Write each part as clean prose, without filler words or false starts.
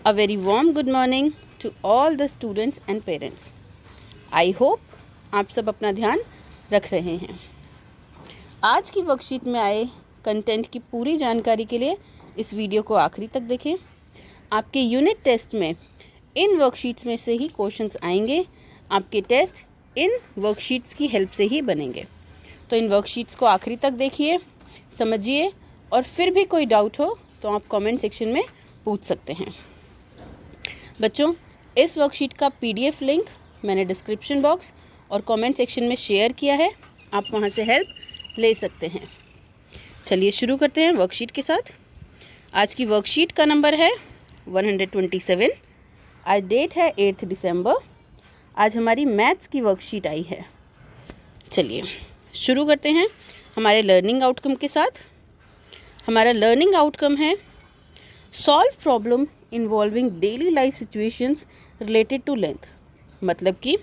A very warm good morning to all the students and parents. I hope आप सब अपना ध्यान रख रहे हैं। आज की वर्कशीट में आए कंटेंट की पूरी जानकारी के लिए इस वीडियो को आखिरी तक देखें। आपके यूनिट टेस्ट में इन वर्कशीट्स में से ही क्वेश्चंस आएंगे। आपके टेस्ट इन वर्कशीट्स की हेल्प से ही बनेंगे। तो इन वर्कशीट्स को आखिरी तक देखिए, समझिए और फिर भी कोई डाउट हो तो आप कमेंट सेक्शन में पूछ सकते हैं। बच्चों, इस वर्कशीट का PDF लिंक मैंने डिस्क्रिप्शन बॉक्स और कमेंट सेक्शन में शेयर किया है, आप वहां से हेल्प ले सकते हैं। चलिए शुरू करते हैं वर्कशीट के साथ। आज की वर्कशीट का नंबर है 127। आज डेट है 8 दिसंबर। आज हमारी मैथ्स की वर्कशीट आई है। चलिए शुरू करते हैं हमारे लर्निंग आउटकम के साथ। हमारा लर्निंग आउटकम है solve problem involving daily life situations related to length. मतलब कि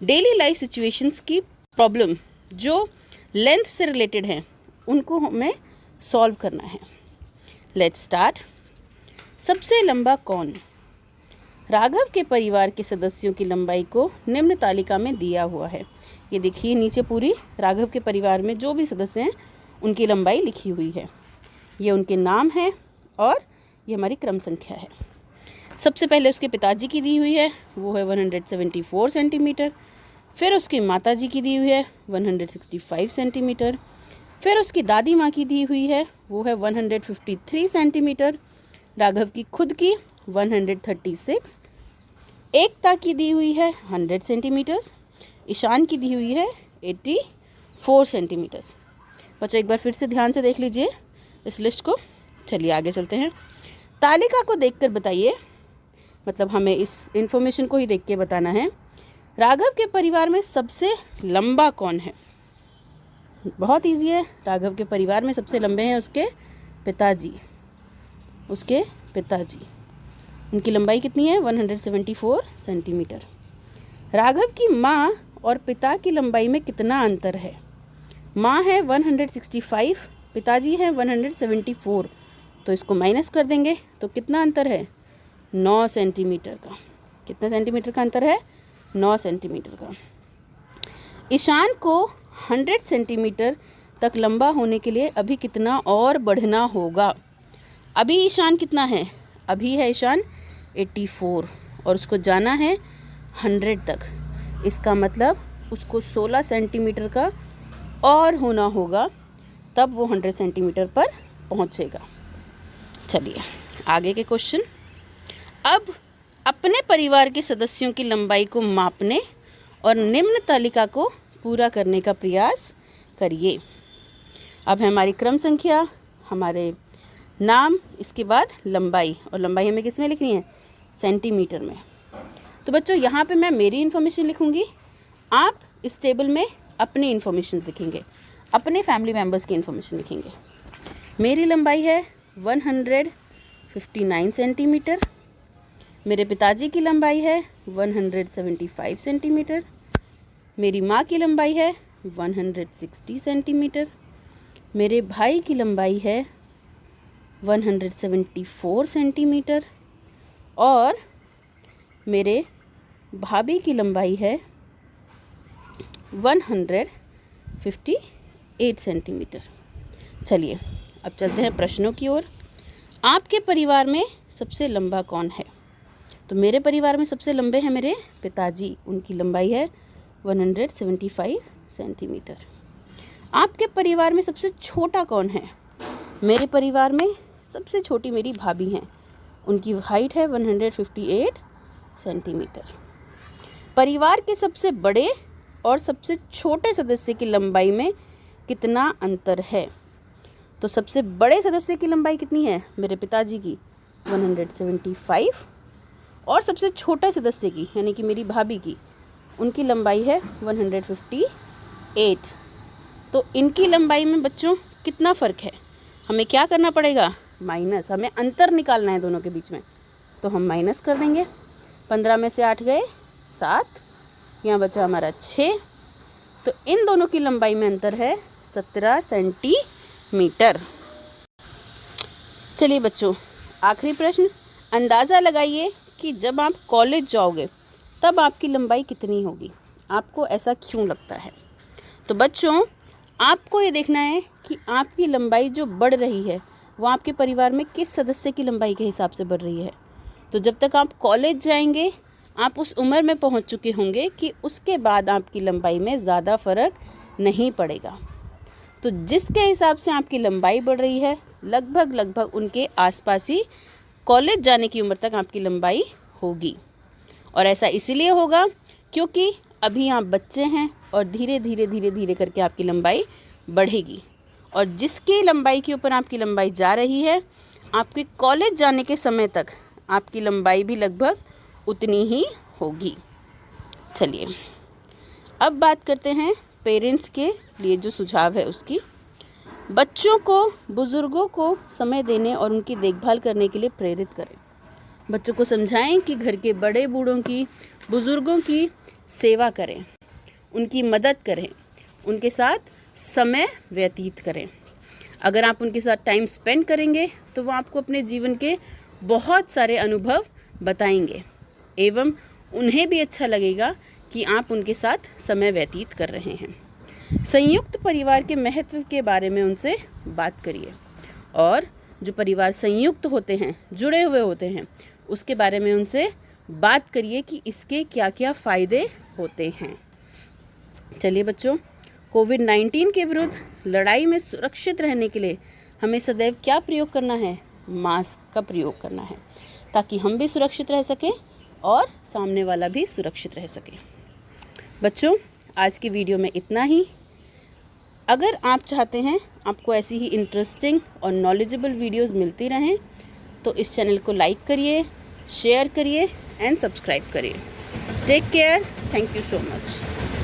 डेली लाइफ सिचुएशंस की प्रॉब्लम जो लेंथ से रिलेटेड हैं उनको हमें सॉल्व करना है। Let's start. सबसे लंबा कौन? राघव के परिवार के सदस्यों की लंबाई को निम्न तालिका में दिया हुआ है। ये देखिए नीचे पूरी राघव के परिवार में जो भी सदस्य हैं उनकी लंबाई लिखी हुई है। ये उनके नाम है और ये हमारी क्रम संख्या है। सबसे पहले उसके पिताजी की दी हुई है, वो है 174 सेंटीमीटर। फिर उसकी माताजी की दी हुई है 165 सेंटीमीटर। फिर उसकी दादी माँ की दी हुई है, वो है 153 सेंटीमीटर। राघव की खुद की 136। एकता की दी हुई है 100 सेंटीमीटर्स। ईशान की दी हुई है 84 सेंटीमीटर्स। बच्चों एक बार फिर से ध्यान से देख लीजिए इस लिस्ट को। चलिए आगे चलते हैं। तालिका को देखकर बताइए, मतलब हमें इस इंफॉर्मेशन को ही देख के बताना है, राघव के परिवार में सबसे लंबा कौन है? बहुत ईजी है। राघव के परिवार में सबसे लंबे हैं उसके पिताजी। उसके पिताजी, उनकी लंबाई कितनी है? 174 सेंटीमीटर। राघव की माँ और पिता की लंबाई में कितना अंतर है? माँ है 165, पिताजी है 174, तो इसको माइनस कर देंगे तो कितना अंतर है? 9 सेंटीमीटर का। कितना सेंटीमीटर का अंतर है? 9 सेंटीमीटर का। ईशान को 100 सेंटीमीटर तक लंबा होने के लिए अभी कितना और बढ़ना होगा? अभी ईशान कितना है? अभी है ईशान 84 और उसको जाना है 100 तक। इसका मतलब उसको 16 सेंटीमीटर का और होना होगा, तब वो 100 सेंटीमीटर पर पहुंचेगा। चलिए आगे के क्वेश्चन। अब अपने परिवार के सदस्यों की लंबाई को मापने और निम्न तालिका को पूरा करने का प्रयास करिए। अब है हमारी क्रम संख्या, हमारे नाम, इसके बाद लंबाई, और लंबाई हमें किस में लिखनी है? सेंटीमीटर में। तो बच्चों यहाँ पे मैं मेरी इन्फॉर्मेशन लिखूँगी, आप इस टेबल में अपनी इन्फॉर्मेशन लिखेंगे, अपने फैमिली मेम्बर्स की इन्फॉर्मेशन लिखेंगे। मेरी लंबाई है 159 सेंटीमीटर। मेरे पिताजी की लंबाई है 175 सेंटीमीटर। मेरी माँ की लंबाई है 160 सेंटीमीटर। मेरे भाई की लंबाई है 174 सेंटीमीटर और मेरे भाभी की लंबाई है 158 सेंटीमीटर। चलिए अब चलते हैं प्रश्नों की ओर। आपके परिवार में सबसे लंबा कौन है? तो मेरे परिवार में सबसे लंबे हैं मेरे पिताजी, उनकी लंबाई है 175 सेंटीमीटर। आपके परिवार में सबसे छोटा कौन है? मेरे परिवार में सबसे छोटी मेरी भाभी हैं, उनकी हाइट है 158 सेंटीमीटर। परिवार के सबसे बड़े और सबसे छोटे सदस्य की लंबाई में कितना अंतर है? तो सबसे बड़े सदस्य की लंबाई कितनी है? मेरे पिताजी की 175 और सबसे छोटे सदस्य की यानी कि मेरी भाभी की, उनकी लंबाई है 158। तो इनकी लंबाई में बच्चों कितना फ़र्क है? हमें क्या करना पड़ेगा? माइनस। हमें अंतर निकालना है दोनों के बीच में, तो हम माइनस कर देंगे। 15 में से 8 गए 7, यहाँ बचा हमारा 6। तो इन दोनों की लंबाई में अंतर है 17 सेंटीमीटर। चलिए बच्चों, आखिरी प्रश्न। अंदाज़ा लगाइए कि जब आप कॉलेज जाओगे तब आपकी लंबाई कितनी होगी। आपको ऐसा क्यों लगता है? तो बच्चों, आपको ये देखना है कि आपकी लंबाई जो बढ़ रही है वो आपके परिवार में किस सदस्य की लंबाई के हिसाब से बढ़ रही है। तो जब तक आप कॉलेज जाएंगे आप उस उम्र में पहुंच चुके होंगे कि उसके बाद आपकी लंबाई में ज़्यादा फ़र्क नहीं पड़ेगा। तो जिसके हिसाब से आपकी लंबाई बढ़ रही है लगभग उनके आसपास ही कॉलेज जाने की उम्र तक आपकी लंबाई होगी। और ऐसा इसीलिए होगा क्योंकि अभी आप बच्चे हैं और धीरे धीरे करके आपकी लंबाई बढ़ेगी। और जिसकी लंबाई के ऊपर आपकी लंबाई जा रही है आपके कॉलेज जाने के समय तक आपकी लंबाई भी लगभग उतनी ही होगी। चलिए अब बात करते हैं पेरेंट्स के लिए जो सुझाव है उसकी। बच्चों को, बुज़ुर्गों को समय देने और उनकी देखभाल करने के लिए प्रेरित करें। बच्चों को समझाएं कि घर के बड़े बूढ़ों की, बुज़ुर्गों की सेवा करें, उनकी मदद करें, उनके साथ समय व्यतीत करें। अगर आप उनके साथ टाइम स्पेंड करेंगे तो वो आपको अपने जीवन के बहुत सारे अनुभव बताएंगे एवं उन्हें भी अच्छा लगेगा कि आप उनके साथ समय व्यतीत कर रहे हैं। संयुक्त परिवार के महत्व के बारे में उनसे बात करिए और जो परिवार संयुक्त होते हैं, जुड़े हुए होते हैं, उसके बारे में उनसे बात करिए कि इसके क्या क्या फ़ायदे होते हैं। चलिए बच्चों, कोविड-19 के विरुद्ध लड़ाई में सुरक्षित रहने के लिए हमें सदैव क्या प्रयोग करना है? मास्क का प्रयोग करना है ताकि हम भी सुरक्षित रह सकें और सामने वाला भी सुरक्षित रह सके। बच्चों, आज की वीडियो में इतना ही। अगर आप चाहते हैं आपको ऐसी ही इंटरेस्टिंग और नॉलेजेबल वीडियोस मिलती रहें तो इस चैनल को लाइक करिए, शेयर करिए एंड सब्सक्राइब करिए। Take care. Thank you so much.